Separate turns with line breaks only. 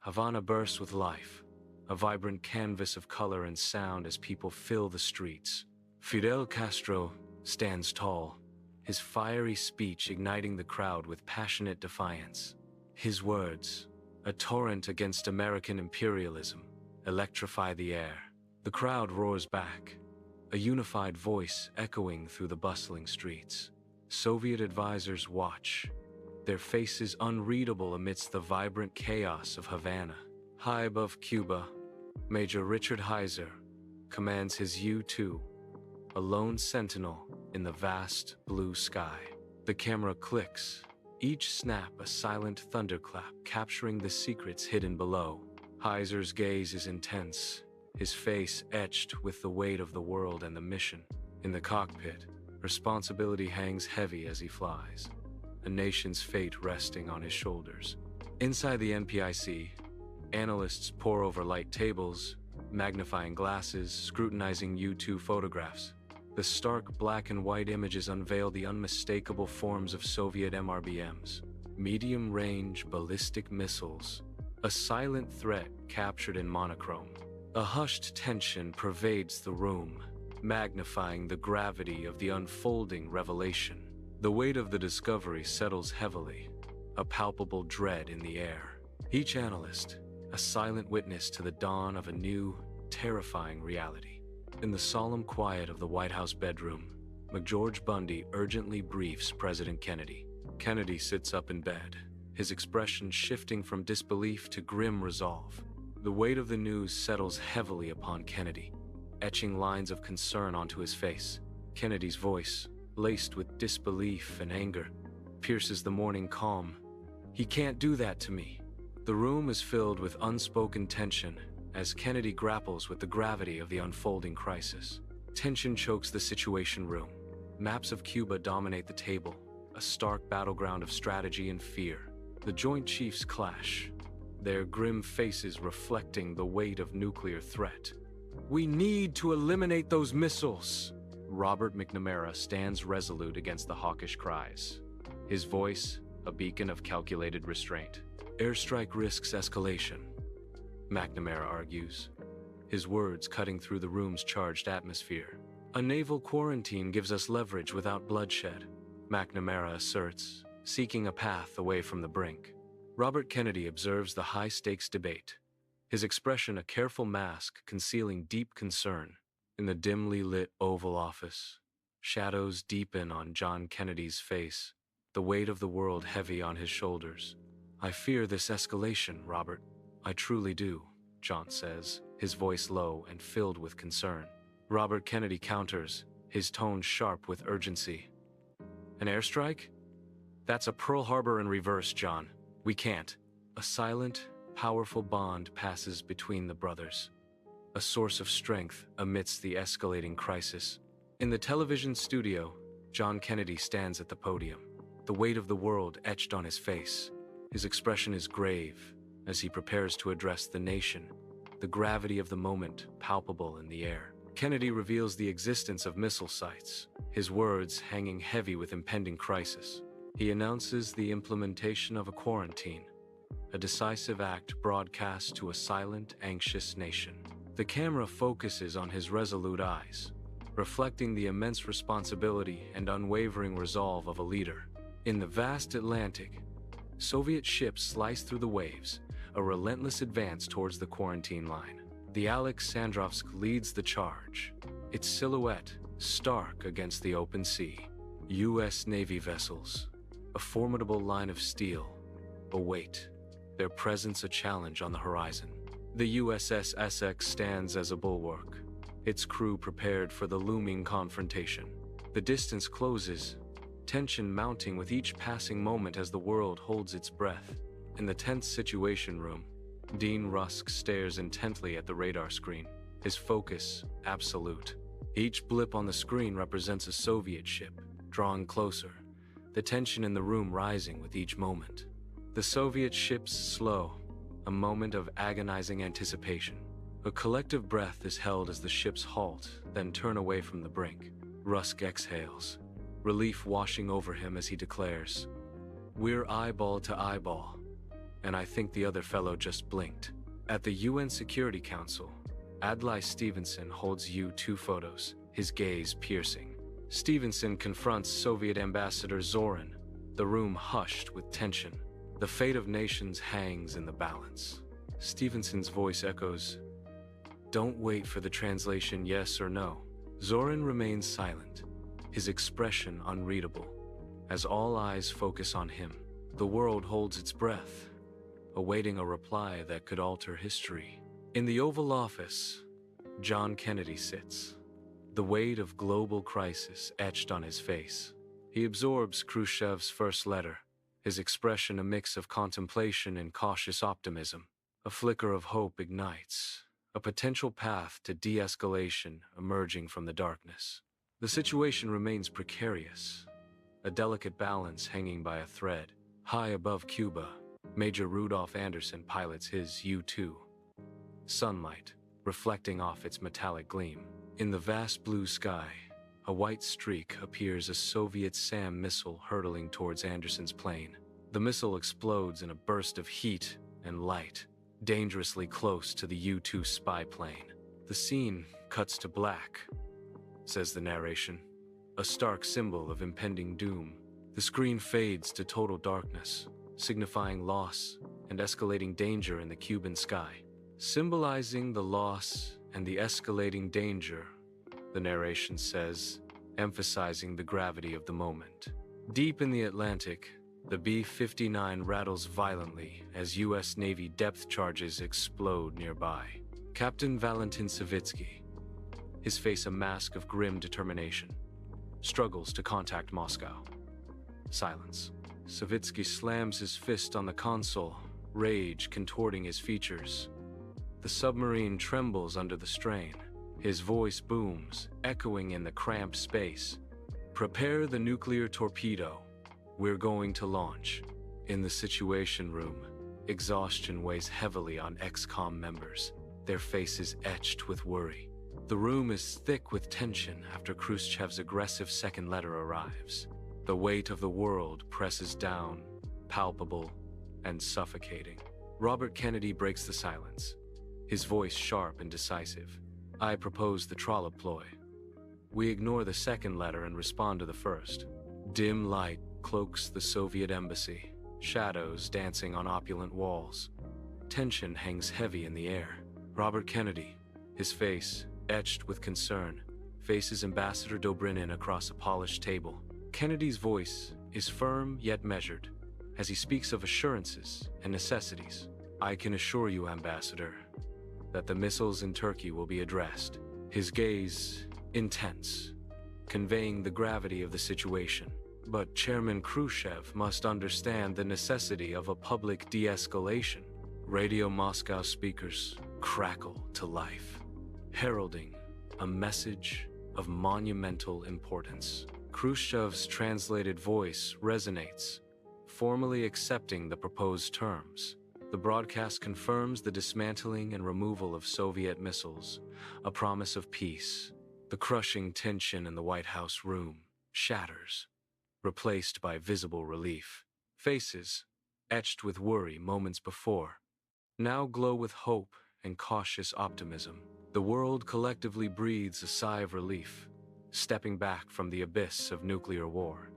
Havana bursts with life, a vibrant canvas of color and sound as people fill the streets. Fidel Castro stands tall, his fiery speech igniting the crowd with passionate defiance. His words, a torrent against American imperialism, electrify the air. The crowd roars back, a unified voice echoing through the bustling streets. Soviet advisors watch, their faces unreadable amidst the vibrant chaos of Havana. High above Cuba, Major Richard Heiser commands his U-2, a lone sentinel in the vast blue sky. The camera clicks, each snap a silent thunderclap capturing the secrets hidden below. Heiser's gaze is intense, his face etched with the weight of the world and the mission. In the cockpit, responsibility hangs heavy as he flies, a nation's fate resting on his shoulders. Inside the NPIC, analysts pore over light tables, magnifying glasses, scrutinizing U-2 photographs. The stark black and white images unveil the unmistakable forms of Soviet MRBMs, medium-range ballistic missiles, a silent threat captured in monochrome. A hushed tension pervades the room, magnifying the gravity of the unfolding revelation. The weight of the discovery settles heavily, a palpable dread in the air. Each analyst, a silent witness to the dawn of a new, terrifying reality. In the solemn quiet of the White House bedroom, McGeorge Bundy urgently briefs President Kennedy. Kennedy sits up in bed, his expression shifting from disbelief to grim resolve. The weight of the news settles heavily upon Kennedy, etching lines of concern onto his face. Kennedy's voice, laced with disbelief and anger, pierces the morning calm. "He can't do that to me." The room is filled with unspoken tension as Kennedy grapples with the gravity of the unfolding crisis. Tension chokes the Situation Room. Maps of Cuba dominate the table, a stark battleground of strategy and fear. The Joint Chiefs clash, their grim faces reflecting the weight of nuclear threat. "We need to eliminate those missiles!" Robert McNamara stands resolute against the hawkish cries, his voice a beacon of calculated restraint. "Airstrike risks escalation," McNamara argues, his words cutting through the room's charged atmosphere. "A naval quarantine gives us leverage without bloodshed," McNamara asserts, seeking a path away from the brink. Robert Kennedy observes the high-stakes debate, his expression a careful mask concealing deep concern. In the dimly lit Oval Office, shadows deepen on John Kennedy's face, the weight of the world heavy on his shoulders. "I fear this escalation, Robert. I truly do," John says, his voice low and filled with concern. Robert Kennedy counters, his tone sharp with urgency. "An airstrike? That's a Pearl Harbor in reverse, John. We can't." A silent, powerful bond passes between the brothers, a source of strength amidst the escalating crisis. In the television studio, John Kennedy stands at the podium, the weight of the world etched on his face. His expression is grave as he prepares to address the nation, the gravity of the moment palpable in the air. Kennedy reveals the existence of missile sites, his words hanging heavy with impending crisis. He announces the implementation of a quarantine, a decisive act broadcast to a silent, anxious nation. The camera focuses on his resolute eyes, reflecting the immense responsibility and unwavering resolve of a leader. In the vast Atlantic, Soviet ships slice through the waves, a relentless advance towards the quarantine line. The Alexandrovsk leads the charge, its silhouette stark against the open sea. U.S. Navy vessels, a formidable line of steel, await, their presence a challenge on the horizon. The USS Essex stands as a bulwark, its crew prepared for the looming confrontation. The distance closes, tension mounting with each passing moment as the world holds its breath. In the tense Situation Room, Dean Rusk stares intently at the radar screen, his focus absolute. Each blip on the screen represents a Soviet ship, drawing closer, the tension in the room rising with each moment. The Soviet ships slow, a moment of agonizing anticipation. A collective breath is held as the ships halt, then turn away from the brink. Rusk exhales, relief washing over him as he declares, "We're eyeball to eyeball." and I think the other fellow just blinked. At the UN Security Council, Adlai Stevenson holds U-2 photos, his gaze piercing. Stevenson confronts Soviet Ambassador Zorin, the room hushed with tension. The fate of nations hangs in the balance. Stevenson's voice echoes, "Don't wait for the translation, yes or no." Zorin remains silent, his expression unreadable, as all eyes focus on him. The world holds its breath, awaiting a reply that could alter history. In the Oval Office, John Kennedy sits, the weight of global crisis etched on his face. He absorbs Khrushchev's first letter, his expression a mix of contemplation and cautious optimism. A flicker of hope ignites, a potential path to de-escalation emerging from the darkness. The situation remains precarious, a delicate balance hanging by a thread. High above Cuba, Major Rudolph Anderson pilots his U-2. Sunlight, reflecting off its metallic gleam. In the vast blue sky, a white streak appears, a Soviet SAM missile hurtling towards Anderson's plane. The missile explodes in a burst of heat and light, dangerously close to the U-2 spy plane. The scene cuts to black, says the narration, a stark symbol of impending doom. The screen fades to total darkness, signifying loss and escalating danger in the Cuban sky. Symbolizing the loss and the escalating danger, the narration says, emphasizing the gravity of the moment. Deep in the Atlantic, the B-59 rattles violently as U.S. Navy depth charges explode nearby. Captain Valentin Savitsky, his face a mask of grim determination, struggles to contact Moscow. Silence. Savitsky slams his fist on the console, rage contorting his features. The submarine trembles under the strain. His voice booms, echoing in the cramped space. "Prepare the nuclear torpedo. We're going to launch." In the Situation Room, exhaustion weighs heavily on ex-com members, their faces etched with worry. The room is thick with tension after Khrushchev's aggressive second letter arrives. The weight of the world presses down, palpable and suffocating. Robert Kennedy breaks the silence, his voice sharp and decisive. "I propose the trollop ploy. We ignore the second letter and respond to the first." Dim light cloaks the Soviet embassy, shadows dancing on opulent walls. Tension hangs heavy in the air. Robert Kennedy, his face etched with concern, faces Ambassador Dobrynin across a polished table. Kennedy's voice is firm yet measured, as he speaks of assurances and necessities. "I can assure you, Ambassador, that the missiles in Turkey will be addressed." His gaze intense, conveying the gravity of the situation. But Chairman Khrushchev must understand the necessity of a public de-escalation. Radio Moscow speakers crackle to life, heralding a message of monumental importance. Khrushchev's translated voice resonates, formally accepting the proposed terms. The broadcast confirms the dismantling and removal of Soviet missiles, a promise of peace. The crushing tension in the White House room shatters, replaced by visible relief. Faces, etched with worry moments before, now glow with hope and cautious optimism. The world collectively breathes a sigh of relief, stepping back from the abyss of nuclear war.